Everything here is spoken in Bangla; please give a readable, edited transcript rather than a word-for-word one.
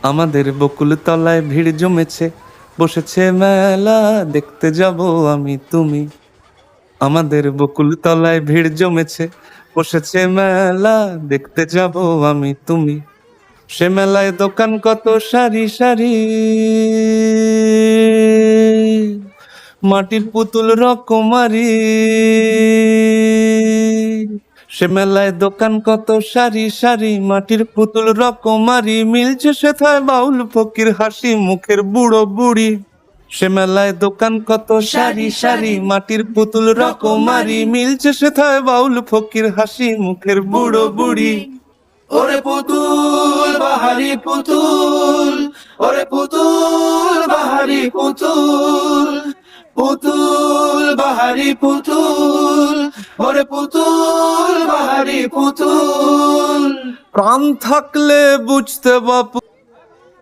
আমাদের বকুল তলায় ভিড় জমেছে, বসেছে মেলা, দেখতে যাব আমি তুমি। আমাদের বকুল তলায় ভিড় জমেছে, বসেছে মেলা, দেখতে যাব আমি তুমি। সে মেলায় দোকান কত সারি সারি, মাটির পুতুল রকমারি। সে মেলায় দোকান কত সারি সারি, মাটির পুতুল রকমারি, মিলছে সেথায় বাউল ফকির হাসি মুখের বুড়ো বুড়ি। সে মেলায় দোকান কত সারি সারি, মাটির পুতুল রকমারি, মিলছে সেথায় বাউল ফকির হাসি মুখের বুড়ো বুড়ি। ওরে পুতুল বাহারি পুতুল, ওরে পুতুল বাহারি পুতুল, পুতুল বাহারি পুতুল, ওরে পুতুল বাহারি পুতুল। প্রাণ থাকলে বুঝতে বাপু